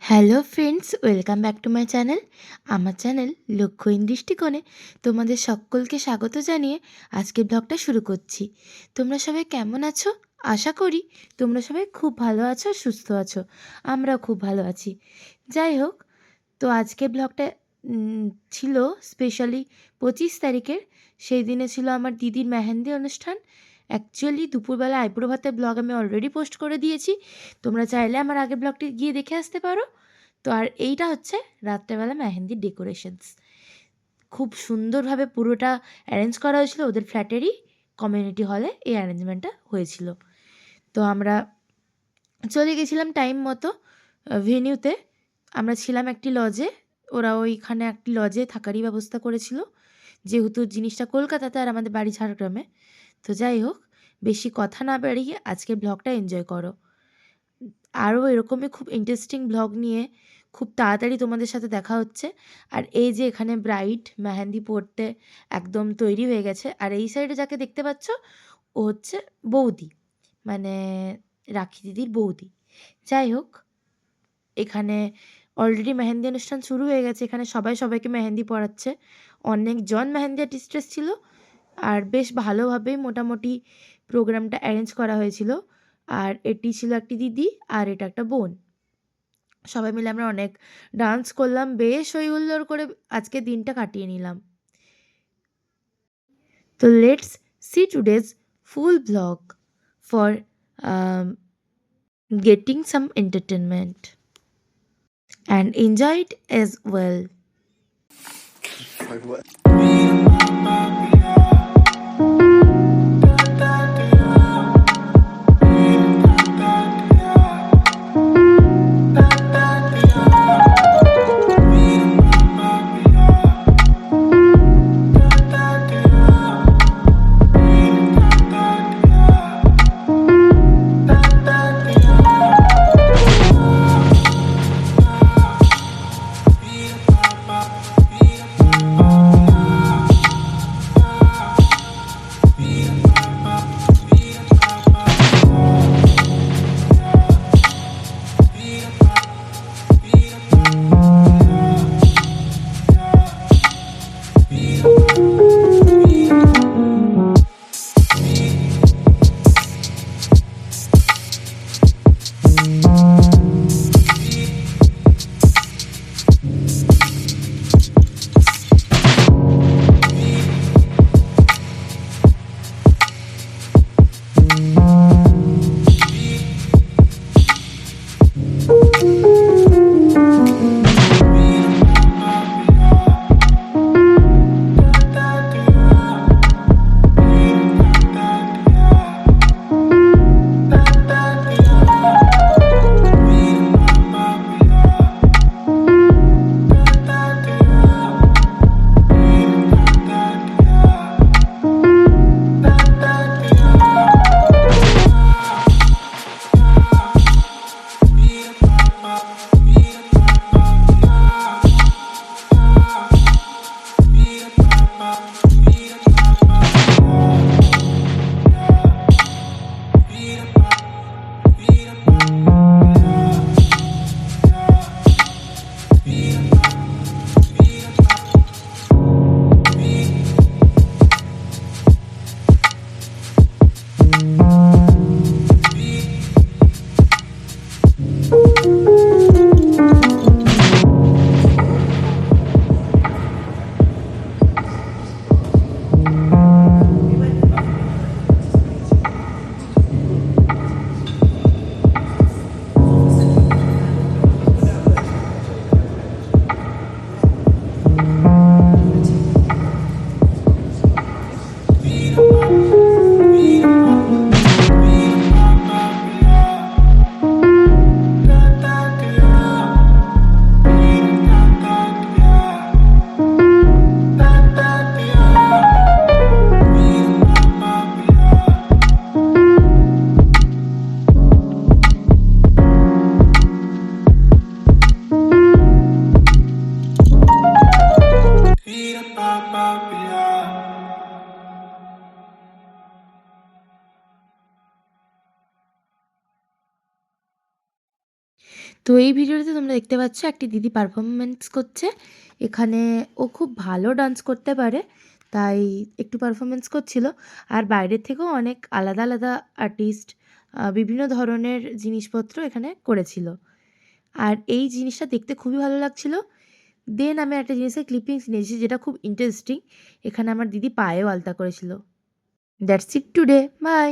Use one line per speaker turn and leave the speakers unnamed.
Hello friends, welcome back to my channel. আমার channel লক্ষ্যহীন দৃষ্টিকোণে তোমাদের সকলকে স্বাগত জানিয়ে আজকের ব্লগটা শুরু করছি। তোমরা সবাই কেমন আছো? আশা করি তোমরা সবাই খুব ভালো আছো, সুস্থ আছো। আমরাও খুব ভালো আছি। যাই হোক, তো আজকের ব্লগটা ছিল স্পেশালি 25 তারিখের। সেই দিনে ছিল আমার দিদির মেহেন্দি অনুষ্ঠান। অ্যাকচুয়ালি দুপুরবেলা আইব্রো ভাতের ব্লগ আমি অলরেডি পোস্ট করে দিয়েছি। তোমরা চাইলে আমার আগের ব্লগটি গিয়ে দেখে আসতে পারো। তো আর এইটা হচ্ছে রাত্রেবেলা মেহেন্দির ডেকোরেশনস। খুব সুন্দরভাবে পুরোটা অ্যারেঞ্জ করা হয়েছিল ওদের ফ্ল্যাটেরই কমিউনিটি হলে। এই অ্যারেঞ্জমেন্টটা হয়েছিল। তো আমরা চলে গেছিলাম টাইম মতো ভেনিউতে। আমরা ছিলাম একটি লজে, ওরা ওইখানে একটি লজে থাকারই ব্যবস্থা করেছিল, যেহেতু জিনিসটা কলকাতাতে আর আমাদের বাড়ি ঝাড়গ্রামে। তো যাই হোক, বেশি কথা না বাড়িয়ে আজকের ব্লগটা এনজয় করো। আরও এরকমই খুব ইন্টারেস্টিং ব্লগ নিয়ে খুব তাড়াতাড়ি তোমাদের সাথে দেখা হচ্ছে। আর এই যে এখানে ব্রাইড মেহেন্দি পরতে একদম তৈরি হয়ে গেছে, আর এই সাইডে যাকে দেখতে পাচ্ছ ও হচ্ছে বৌদি, মানে রাখি দিদির বৌদি। যাই হোক, এখানে অলরেডি মেহেন্দি অনুষ্ঠান শুরু হয়ে গেছে। এখানে সবাই সবাইকে মেহেন্দি পরাচ্ছে। অনেকজন মেহেন্দি আর্টিস্ট ছিল, আর বেশ ভালোভাবেই মোটামুটি প্রোগ্রামটা অ্যারেঞ্জ করা হয়েছিল। আর এটি ছিল একটি দিদি, আর এটা একটা বোন। সবাই মিলে আমরা অনেক ডান্স করলাম, বেশ হই হুল্লোড় করে আজকে দিনটা কাটিয়ে নিলাম। তো let's see today's full blog for getting some entertainment and enjoy it as well. তো এই ভিডিওটাতে তোমরা দেখতে পাচ্ছ একটি দিদি পারফরমেন্স করছে। এখানে ও খুব ভালো ডান্স করতে পারে, তাই একটু পারফরমেন্স করছিল। আর বাইরের থেকেও অনেক আলাদা আলাদা আর্টিস্ট বিভিন্ন ধরনের জিনিসপত্র এখানে করেছিল। আর এই জিনিসটা দেখতে খুবই ভালো লাগছিল। দেন আমি একটা জিনিসের ক্লিপিংস নিয়েছি যেটা খুব ইন্টারেস্টিং। এখানে আমার দিদি পায়েও আলতা করেছিল। That's it today, by.